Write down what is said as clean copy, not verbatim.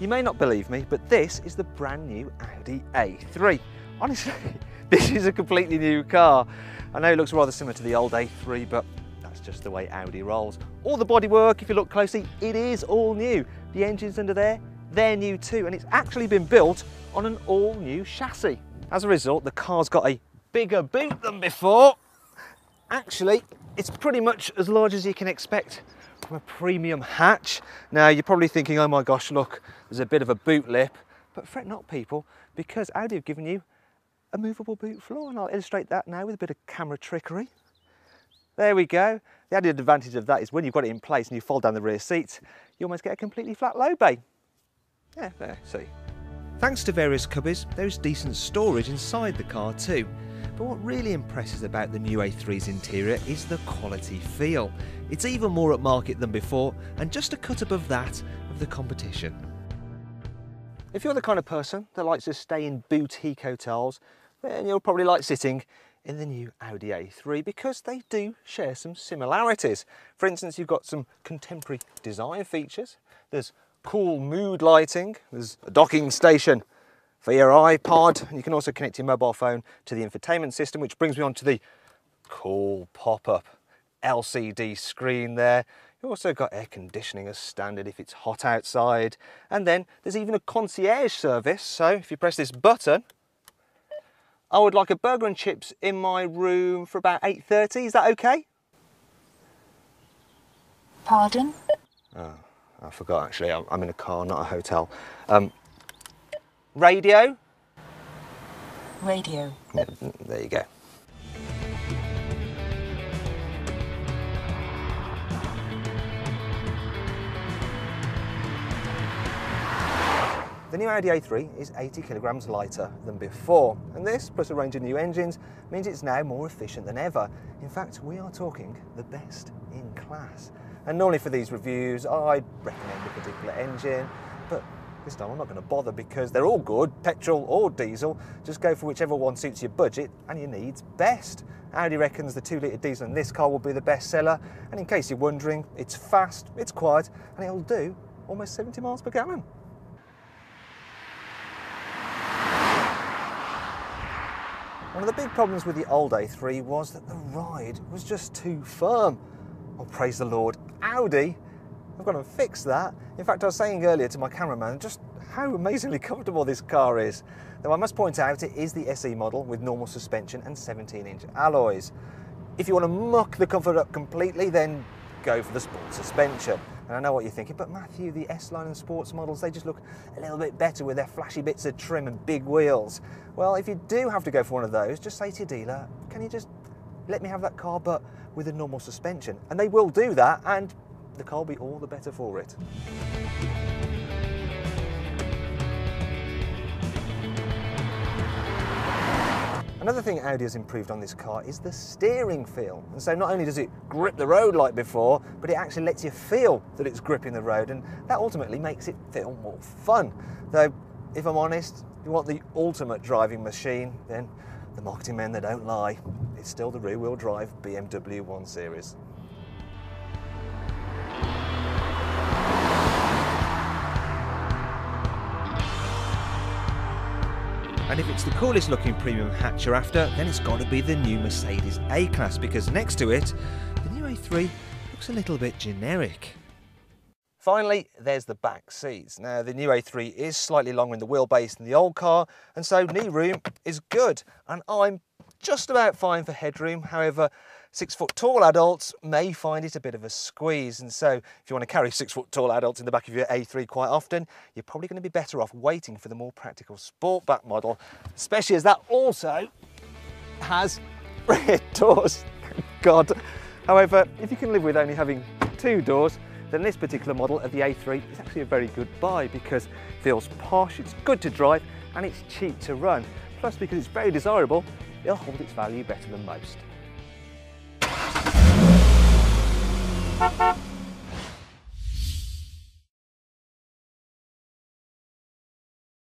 You may not believe me, but this is the brand new Audi A3. Honestly, this is a completely new car. I know it looks rather similar to the old A3, but that's just the way Audi rolls. All the bodywork, if you look closely, it is all new. The engines under there, they're new too, and it's actually been built on an all-new chassis. As a result, the car's got a bigger boot than before. Actually, it's pretty much as large as you can expect from a premium hatch. Now, you're probably thinking, oh my gosh, look, there's a bit of a boot lip. But fret not, people, because Audi have given you a movable boot floor, and I'll illustrate that now with a bit of camera trickery. There we go. The added advantage of that is when you've got it in place and you fold down the rear seats, you almost get a completely flat low bay. Yeah, there, see. Thanks to various cubbies, there is decent storage inside the car too. But what really impresses about the new A3's interior is the quality feel. It's even more upmarket than before, and just a cut above that of the competition. If you're the kind of person that likes to stay in boutique hotels, then you'll probably like sitting in the new Audi A3 because they do share some similarities. For instance, you've got some contemporary design features. There's cool mood lighting, there's a docking station for your iPod, and you can also connect your mobile phone to the infotainment system, which brings me on to the cool pop-up LCD screen there. You've also got air conditioning as standard if it's hot outside, and then there's even a concierge service. So if you press this button, I would like a burger and chips in my room for about 8:30, is that okay? Pardon? Oh, I forgot actually, I'm in a car, not a hotel. Radio? Radio. Yeah, there you go. The new Audi A3 is 80 kilograms lighter than before, and this, plus a range of new engines, means it's now more efficient than ever. In fact, we are talking the best in class. And normally for these reviews, I'd recommend a particular engine, but this time I'm not going to bother because they're all good, petrol or diesel. Just go for whichever one suits your budget and your needs best. Audi reckons the 2-litre diesel in this car will be the best seller, and in case you're wondering, it's fast, it's quiet, and it'll do almost 70 miles per gallon. One of the big problems with the old A3 was that the ride was just too firm. Oh, praise the Lord, Audi have gone and fixed that. In fact, I was saying earlier to my cameraman just how amazingly comfortable this car is. Though I must point out it is the SE model with normal suspension and 17-inch alloys. If you want to muck the comfort up completely, then go for the sport suspension. And I know what you're thinking, but Matthew, the S-Line and sports models, they just look a little bit better with their flashy bits of trim and big wheels. Well, if you do have to go for one of those, just say to your dealer, can you just let me have that car, but with a normal suspension? And they will do that, and the car will be all the better for it. Another thing Audi has improved on this car is the steering feel. And so not only does it grip the road like before, but it actually lets you feel that it's gripping the road, and that ultimately makes it feel more fun. Though, if I'm honest, if you want the ultimate driving machine, then the marketing men, they don't lie. It's still the rear-wheel drive BMW 1 Series. And if it's the coolest looking premium hatch you're after, then it's got to be the new Mercedes A-Class, because next to it, the new A3 looks a little bit generic. Finally, there's the back seats. Now, the new A3 is slightly longer in the wheelbase than the old car, and so knee room is good. And I'm just about fine for headroom. However, 6-foot tall adults may find it a bit of a squeeze, and so if you want to carry 6-foot tall adults in the back of your A3 quite often, you're probably going to be better off waiting for the more practical Sportback model, especially as that also has rear doors, thank God. However, if you can live with only having 2 doors, then this particular model of the A3 is actually a very good buy because it feels posh, it's good to drive, and it's cheap to run. Plus, because it's very desirable, it'll hold its value better than most.